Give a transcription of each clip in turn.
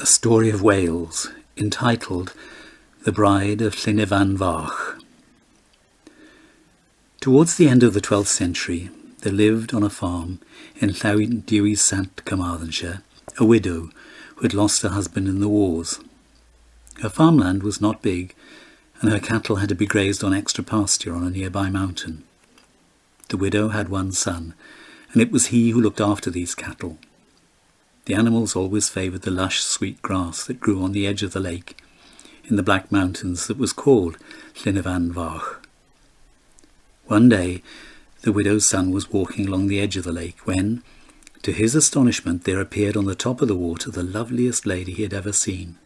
a story of Wales entitled The Bride of Llyn Fach. Towards the end of the 12th century, there lived on a farm in Llyn, Sant Carmarthenshire, a widow who had lost her husband in the wars. Her farmland was not big, and her cattle had to be grazed on extra pasture on a nearby mountain. The widow had one son, and it was he who looked after these cattle. The animals always favoured the lush, sweet grass that grew on the edge of the lake in the Black Mountains that was called Llyn Fach. One day, the widow's son was walking along the edge of the lake when, to his astonishment, there appeared on the top of the water the loveliest lady he had ever seen.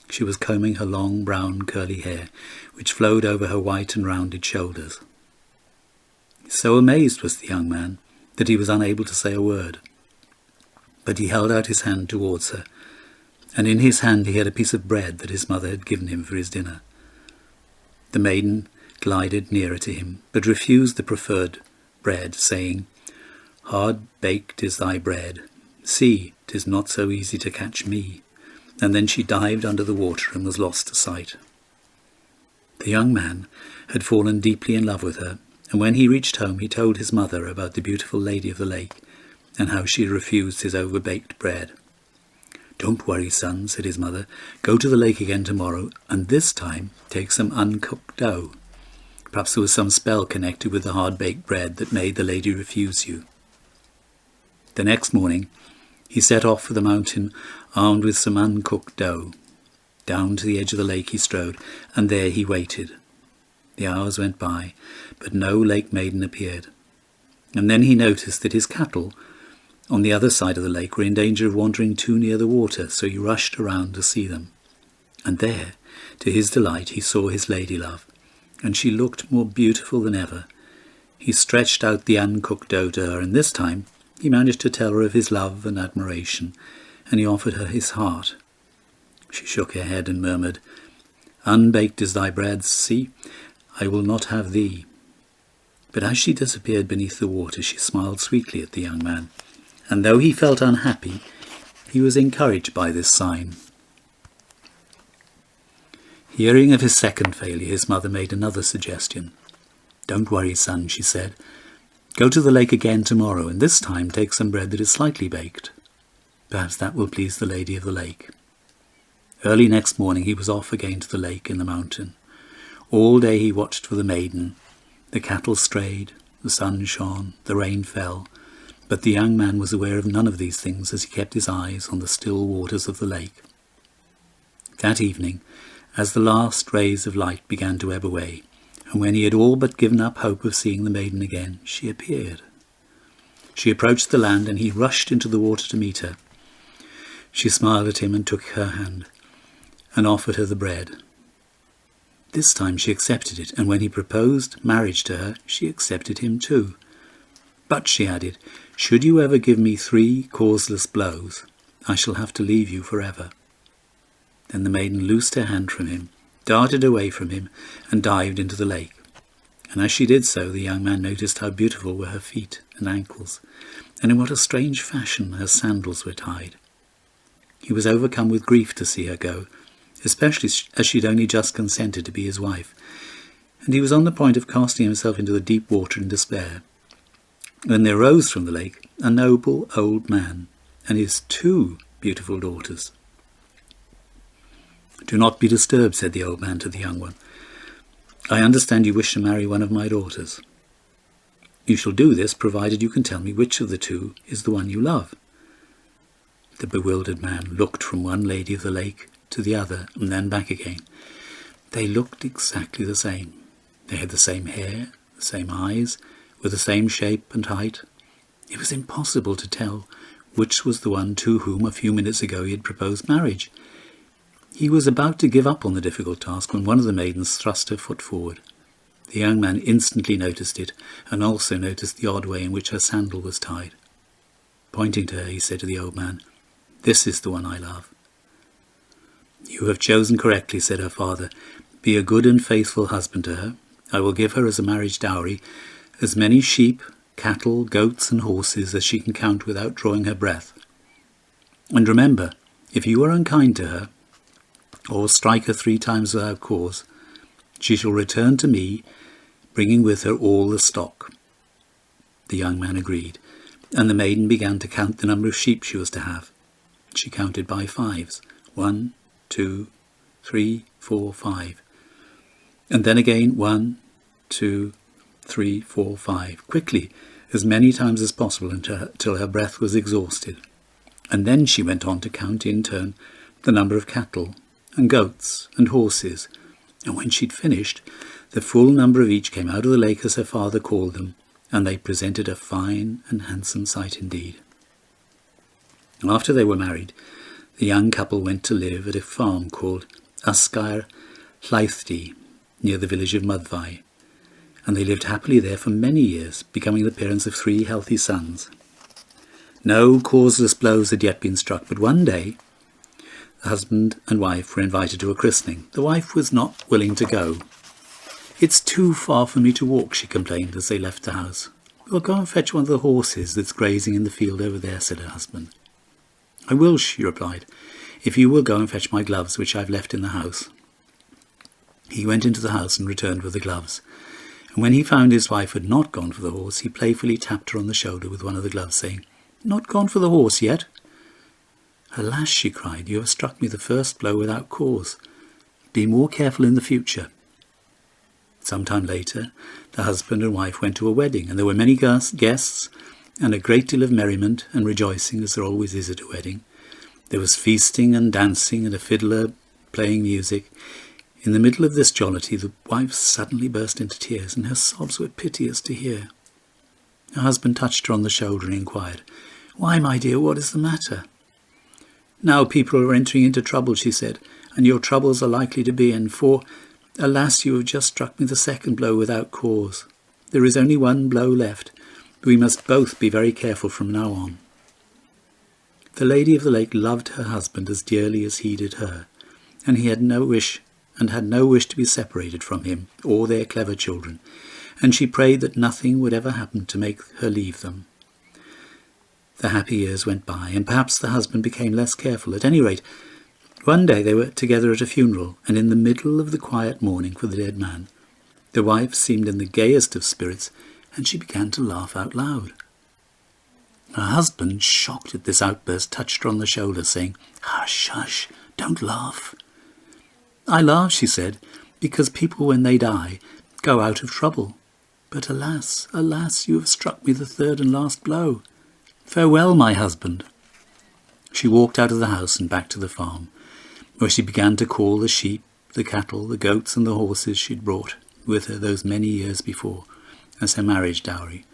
She was combing her long, brown, curly hair, which flowed over her white and rounded shoulders. So amazed was the young man that he was unable to say a word. But he held out his hand towards her, and in his hand he had a piece of bread that his mother had given him for his dinner. The maiden glided nearer to him, but refused the proffered bread, saying, "Hard-baked is thy bread. See, 'tis not so easy to catch me." And then she dived under the water and was lost to sight. The young man had fallen deeply in love with her, and when he reached home he told his mother about the beautiful lady of the lake, and how she had refused his overbaked bread. "Don't worry, son," said his mother. "Go to the lake again tomorrow, and this time take some uncooked dough. Perhaps there was some spell connected with the hard-baked bread that made the lady refuse you." The next morning he set off for the mountain, armed with some uncooked dough. Down to the edge of the lake he strode, and there he waited. The hours went by, but no lake maiden appeared. And then he noticed that his cattle on the other side of the lake were in danger of wandering too near the water, so he rushed around to see them. And there, to his delight, he saw his lady-love, and she looked more beautiful than ever. He stretched out the uncooked dough to her, and this time he managed to tell her of his love and admiration, and he offered her his heart. She shook her head and murmured, "Unbaked is thy bread, see, I will not have thee." But as she disappeared beneath the water, she smiled sweetly at the young man, and though he felt unhappy, he was encouraged by this sign. Hearing of his second failure, his mother made another suggestion. "Don't worry, son," she said. "Go to the lake again tomorrow, and this time take some bread that is slightly baked. Perhaps that will please the lady of the lake." Early next morning he was off again to the lake in the mountain. All day he watched for the maiden. The cattle strayed, the sun shone, the rain fell, but the young man was aware of none of these things as he kept his eyes on the still waters of the lake. That evening, as the last rays of light began to ebb away, and when he had all but given up hope of seeing the maiden again, she appeared. She approached the land, and he rushed into the water to meet her. She smiled at him and took her hand, and offered her the bread. This time she accepted it, and when he proposed marriage to her, she accepted him too. "But," she added, "should you ever give me 3 causeless blows, I shall have to leave you forever." Then the maiden loosed her hand from him, darted away from him, and dived into the lake. And as she did so, the young man noticed how beautiful were her feet and ankles, and in what a strange fashion her sandals were tied. He was overcome with grief to see her go, especially as she'd only just consented to be his wife, and he was on the point of casting himself into the deep water in despair, when there rose from the lake a noble old man and his 2 beautiful daughters. "Do not be disturbed," said the old man to the young one. "I understand you wish to marry one of my daughters. You shall do this, provided you can tell me which of the 2 is the one you love." The bewildered man looked from one lady of the lake to the other, and then back again. They looked exactly the same. They had the same hair, the same eyes, with the same shape and height. It was impossible to tell which was the one to whom a few minutes ago he had proposed marriage. He was about to give up on the difficult task when one of the maidens thrust her foot forward. The young man instantly noticed it, and also noticed the odd way in which her sandal was tied. Pointing to her, he said to the old man, "This is the one I love." "You have chosen correctly," said her father. "Be a good and faithful husband to her. I will give her as a marriage dowry as many sheep, cattle, goats and horses as she can count without drawing her breath. And remember, If you are unkind to her, or strike her 3 times without cause, she shall return to me, bringing with her all the stock." The young man agreed, and the maiden began to count the number of sheep she was to have. She counted by 5s, 1, 2, 3, 4, 5, and then again 1, 2, 3, 4, 5, quickly, as many times as possible until her breath was exhausted. And then she went on to count in turn the number of cattle and goats and horses, and when she'd finished, the full number of each came out of the lake as her father called them, and they presented a fine and handsome sight indeed. After they were married, the young couple went to live at a farm called Ysgair Llaethdy, near the village of Mudvai, and they lived happily there for many years, becoming the parents of 3 healthy sons. No causeless blows had yet been struck, but one day the husband and wife were invited to a christening. The wife was not willing to go. "It's too far for me to walk," she complained as they left the house. "Well, go and fetch one of the horses that's grazing in the field over there," said her husband. "I will," she replied, "if you will go and fetch my gloves, which I've left in the house." He went into the house and returned with the gloves, and when he found his wife had not gone for the horse, he playfully tapped her on the shoulder with one of the gloves, saying, "Not gone for the horse yet?" "Alas," she cried, "you have struck me the first blow without cause. Be more careful in the future." Some time later, the husband and wife went to a wedding, and there were many guests, and a great deal of merriment and rejoicing, as there always is at a wedding. There was feasting and dancing, and a fiddler playing music. In the middle of this jollity, the wife suddenly burst into tears, and her sobs were piteous to hear. Her husband touched her on the shoulder and inquired, "Why, my dear, what is the matter?" "Now people are entering into trouble," she said, "and your troubles are likely to be in, for, alas, you have just struck me the second blow without cause. There is only one blow left. We must both be very careful from now on." The lady of the lake loved her husband as dearly as he did her, and he had no wish to be separated from him or their clever children, and she prayed that nothing would ever happen to make her leave them. The happy years went by, and perhaps the husband became less careful. At any rate, one day they were together at a funeral, and in the middle of the quiet mourning for the dead man, the wife seemed in the gayest of spirits, and she began to laugh out loud. Her husband, shocked at this outburst, touched her on the shoulder, saying, "Hush, hush, don't laugh." "I laugh," she said, "because people, when they die, go out of trouble. But alas, alas, you have struck me the third and last blow. Farewell, my husband." She walked out of the house and back to the farm, where she began to call the sheep, the cattle, the goats and the horses she'd brought with her those many years before as her marriage dowry,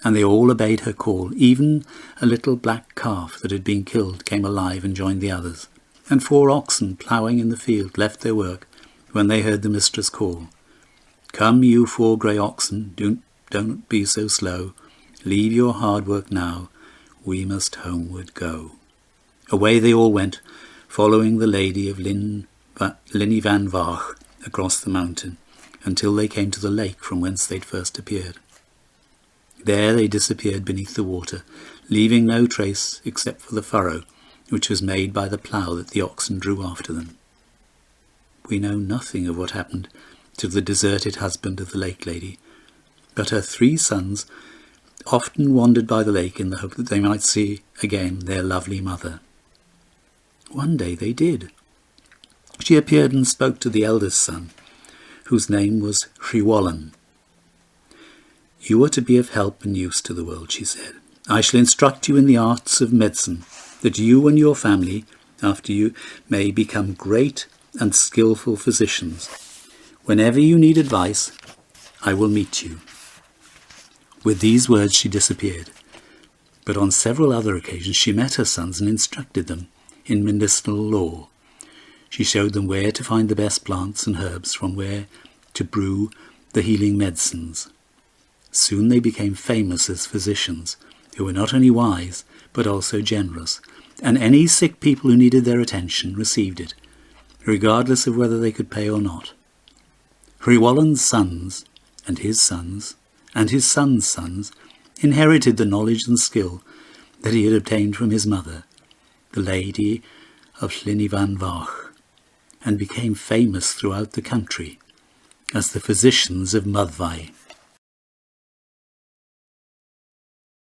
and they all obeyed her call. Even a little black calf that had been killed came alive and joined the others, and 4 oxen ploughing in the field left their work when they heard the mistress call, "Come, you 4 grey oxen, don't be so slow. Leave your hard work now, we must homeward go." Away they all went, following the lady of Llyn van Fach across the mountain, until they came to the lake from whence they'd first appeared. There they disappeared beneath the water, leaving no trace except for the furrow which was made by the plough that the oxen drew after them. We know nothing of what happened to the deserted husband of the lake lady, but her 3 sons often wandered by the lake in the hope that they might see again their lovely mother. One day they did. She appeared and spoke to the eldest son, whose name was Llyn. "You are to be of help and use to the world," she said. "I shall instruct you in the arts of medicine, that you and your family, after you, may become great and skillful physicians. Whenever you need advice, I will meet you." With these words she disappeared, but on several other occasions she met her sons and instructed them in medicinal lore. She showed them where to find the best plants and herbs from where to brew the healing medicines. Soon they became famous as physicians, who were not only wise, but also generous, and any sick people who needed their attention received it, regardless of whether they could pay or not. Llyn's sons, and his sons, and his sons' sons, inherited the knowledge and skill that he had obtained from his mother, the lady of Llyn Fach, and became famous throughout the country as the physicians of Myddfai.